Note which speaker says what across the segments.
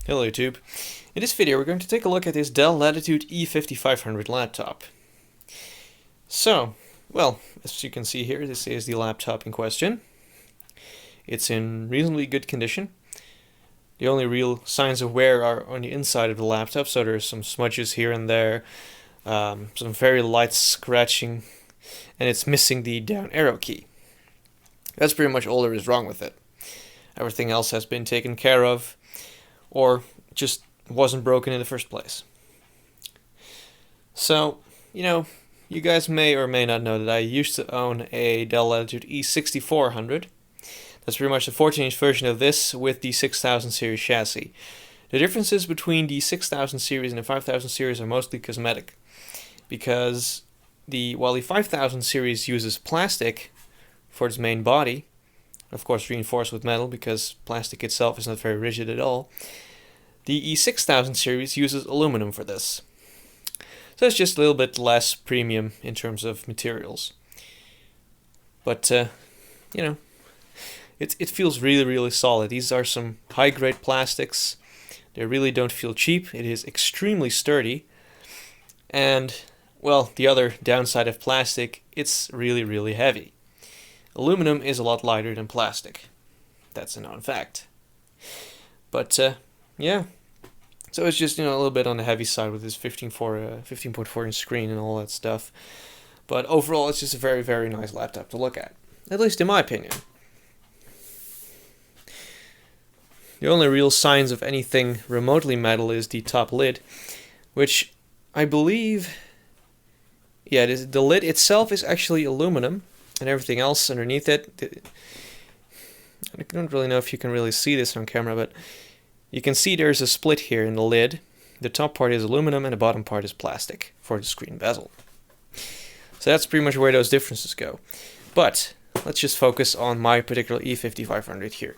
Speaker 1: Hello YouTube. In this video we're going to take a look at this Dell Latitude E5500 laptop. So, well, as you can see here, this is the laptop in question. It's in reasonably good condition. The only real signs of wear are on the inside of the laptop, so there's some smudges here and there, some very light scratching, and it's missing the down arrow key. That's pretty much all there is wrong with it. Everything else has been taken care of, or just wasn't broken in the first place. So, you guys may or may not know that I used to own a Dell Latitude E6400. That's pretty much the 14-inch version of this with the 6000 series chassis. The differences between the 6000 series and the 5000 series are mostly cosmetic, because while the 5000 series uses plastic for its main body, of course reinforced with metal because plastic itself is not very rigid at all, the E6000 series uses aluminum for this. So it's just a little bit less premium in terms of materials. But, it feels really, really solid. These are some high-grade plastics. They really don't feel cheap. It is extremely sturdy. And, well, the other downside of plastic, it's really, really heavy. Aluminum is a lot lighter than plastic. That's a known fact. But, yeah. So it's just, a little bit on the heavy side with this 15.4 inch screen and all that stuff. But overall, it's just a very, very nice laptop to look at least in my opinion. The only real signs of anything remotely metal is the top lid, which I believe, the lid itself is actually aluminum, and everything else underneath it, I don't really know if you can really see this on camera, but you can see there's a split here in the lid. The top part is aluminum and the bottom part is plastic for the screen bezel. So that's pretty much where those differences go. But let's just focus on my particular E5500 here.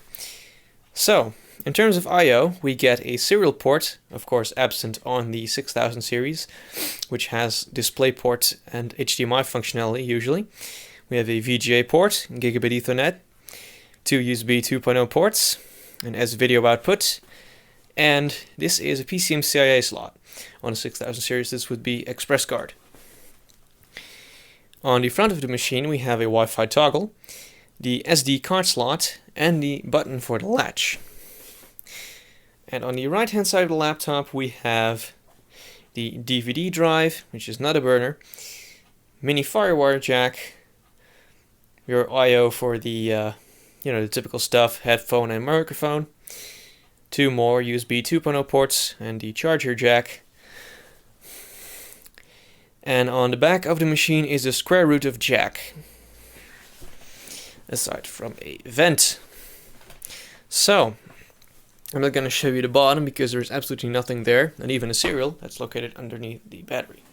Speaker 1: So, in terms of I/O, we get a serial port, of course absent on the 6000 series, which has DisplayPort and HDMI functionality usually. We have a VGA port, Gigabit Ethernet, two USB 2.0 ports, an S-video output, and this is a PCMCIA slot. On the 6000 series this would be ExpressGuard. On the front of the machine we have a Wi-Fi toggle, the SD card slot, and the button for the latch. And on the right hand side of the laptop we have the DVD drive, which is not a burner, mini FireWire jack, your I/O for the the typical stuff, headphone and microphone, two more USB 2.0 ports, and the charger jack. And on the back of the machine is a square root of jack, aside from a vent. So, I'm not going to show you the bottom because there's absolutely nothing there, not even a serial that's located underneath the battery.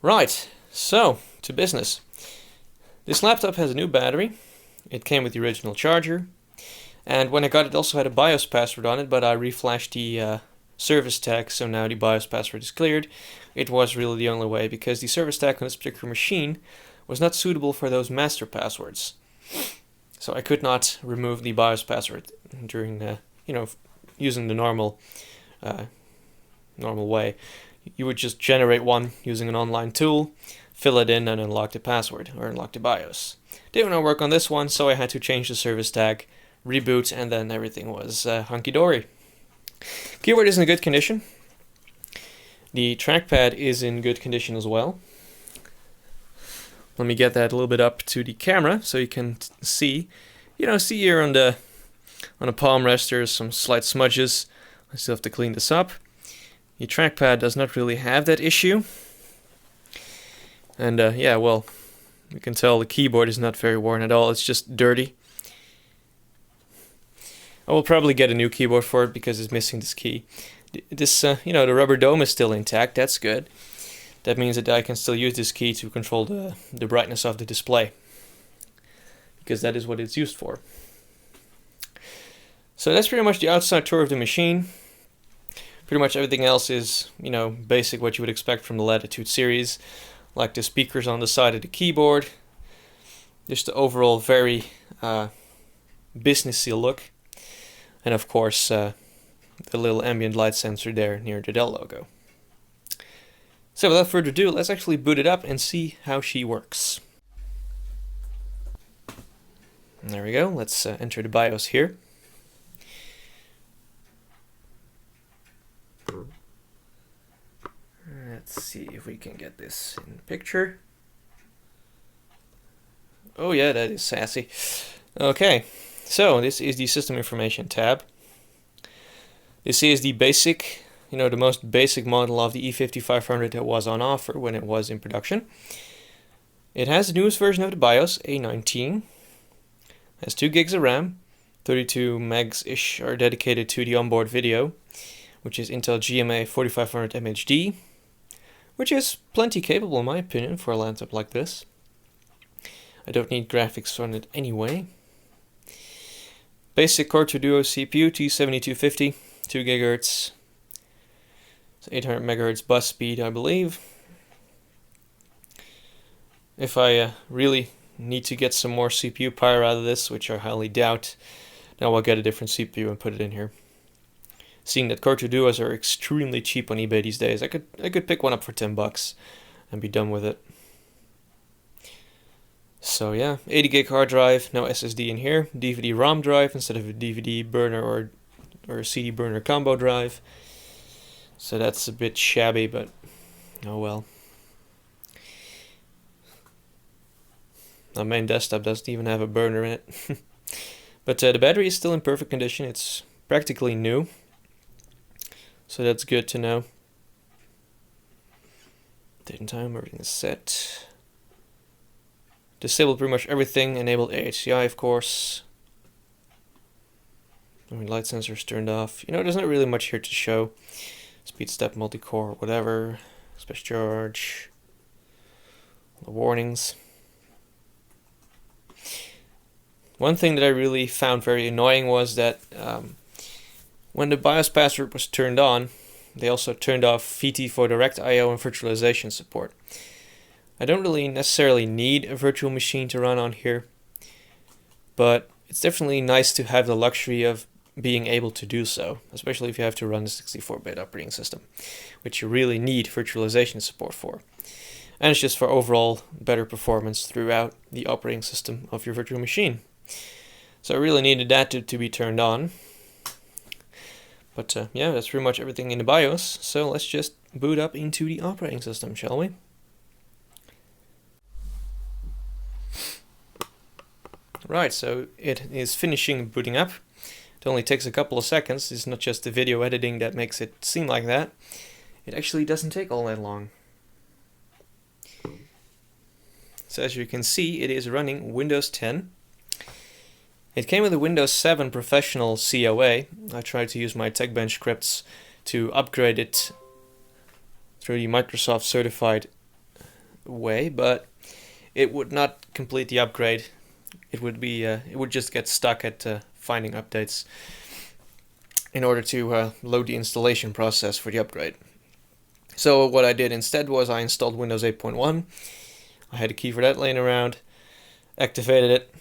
Speaker 1: Right, so, to business. This laptop has a new battery. It came with the original charger. And when I got it, it also had a BIOS password on it, but I reflashed the service tag, so now the BIOS password is cleared. It was really the only way, because the service tag on this particular machine was not suitable for those master passwords. So I could not remove the BIOS password during, using the normal way. You would just generate one using an online tool, fill it in, and unlock the password, or unlock the BIOS. Didn't want to work on this one, so I had to change the service tag, reboot, and then everything was hunky-dory. Keyboard is in good condition. The trackpad is in good condition as well. Let me get that a little bit up to the camera so you can see. See here on the palm rest there's some slight smudges. I still have to clean this up. The trackpad does not really have that issue. And you can tell the keyboard is not very worn at all, it's just dirty. I will probably get a new keyboard for it because it's missing this key. The rubber dome is still intact, that's good. That means that I can still use this key to control the brightness of the display, because that is what it's used for. So that's pretty much the outside tour of the machine. Pretty much everything else is, basic, what you would expect from the Latitude series, like the speakers on the side of the keyboard. Just the overall very businessy look. And of course, the little ambient light sensor there near the Dell logo. So without further ado, let's actually boot it up and see how she works. There we go, let's enter the BIOS here. Let's see if we can get this in the picture. Oh yeah, that is sassy. Okay, so this is the system information tab. This is the basic, the most basic model of the E5500 that was on offer when it was in production. It has the newest version of the BIOS, A19. Has 2 gigs of RAM, 32 megs-ish are dedicated to the onboard video, which is Intel GMA 4500 MHD, which is plenty capable in my opinion for a laptop like this. I don't need graphics on it anyway. Basic Core 2 Duo CPU, T7250, 2 GHz, 800 MHz bus speed, I believe. If I really need to get some more CPU power out of this, which I highly doubt, then I'll get a different CPU and put it in here. Seeing that Core 2 Duos are extremely cheap on eBay these days, I could pick one up for $10 and be done with it. So yeah, 80 gig hard drive, no SSD in here, DVD-ROM drive instead of a DVD burner or a CD burner combo drive. So that's a bit shabby, but oh well. My main desktop doesn't even have a burner in it. But the battery is still in perfect condition, it's practically new. So that's good to know. Date and time, everything is set. Disabled pretty much everything, enabled AHCI of course. Light sensors turned off. There's not really much here to show. Speed step, multi-core, whatever. Special charge. The warnings. One thing that I really found very annoying was that when the BIOS password was turned on, they also turned off VT for direct I/O and virtualization support. I don't really necessarily need a virtual machine to run on here, but it's definitely nice to have the luxury of being able to do so, especially if you have to run the 64-bit operating system, which you really need virtualization support for. And it's just for overall better performance throughout the operating system of your virtual machine. So I really needed that to be turned on. But yeah, that's pretty much everything in the BIOS, so let's just boot up into the operating system, shall we? Right, so it is finishing booting up. It only takes a couple of seconds. It's not just the video editing that makes it seem like that. It actually doesn't take all that long. So as you can see, it is running Windows 10. It came with a Windows 7 Professional COA. I tried to use my TechBench scripts to upgrade it through the Microsoft certified way, but it would not complete the upgrade. It would just get stuck at finding updates in order to load the installation process for the upgrade. So what I did instead was I installed Windows 8.1. I had a key for that laying around, activated it,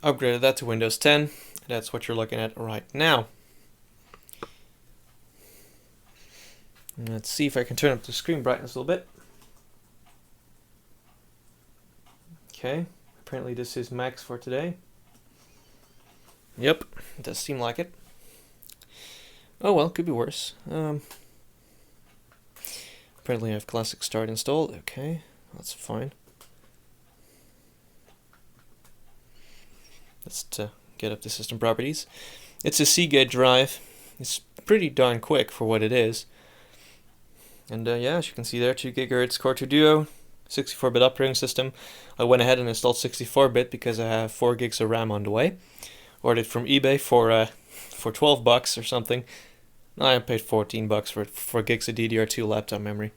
Speaker 1: upgraded that to Windows 10. That's what you're looking at right now. And let's see if I can turn up the screen brightness a little bit. Okay, apparently this is max for today. Yep, it does seem like it. Oh well, could be worse. Apparently I have Classic Start installed. Okay, that's fine. Let's get up the system properties. It's a Seagate drive. It's pretty darn quick for what it is. And yeah, as you can see there, 2 GHz Core 2 Duo, 64-bit operating system. I went ahead and installed 64-bit because I have 4 gigs of RAM on the way. Ordered it from eBay for $12 or something. I paid $14 for 4 gigs of DDR2 laptop memory.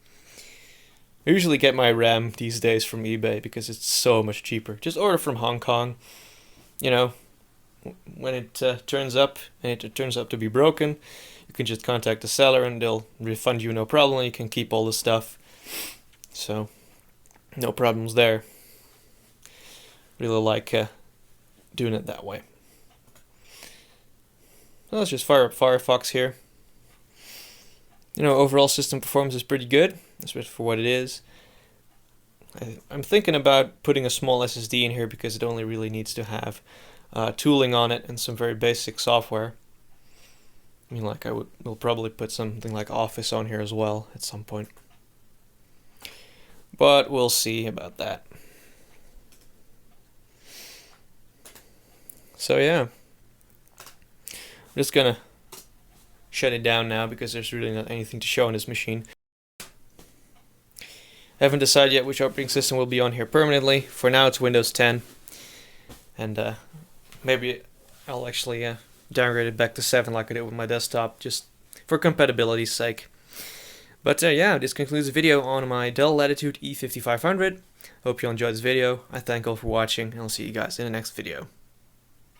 Speaker 1: I usually get my RAM these days from eBay because it's so much cheaper. Just order from Hong Kong. You know, when it turns up and it turns up to be broken, you can just contact the seller and they'll refund you no problem. You can keep all the stuff. So, no problems there. Really like doing it that way. So let's just fire up Firefox here. You know, overall system performance is pretty good, especially for what it is. I'm thinking about putting a small SSD in here because it only really needs to have tooling on it and some very basic software. I mean, like we'll probably put something like Office on here as well at some point. But we'll see about that. So yeah, I'm just gonna shut it down now because there's really not anything to show on this machine. I haven't decided yet which operating system will be on here permanently. For now it's Windows 10. And maybe I'll actually downgrade it back to 7 like I did with my desktop, just for compatibility's sake. But yeah, this concludes the video on my Dell Latitude E5500. Hope you enjoyed this video. I thank all for watching, and I'll see you guys in the next video.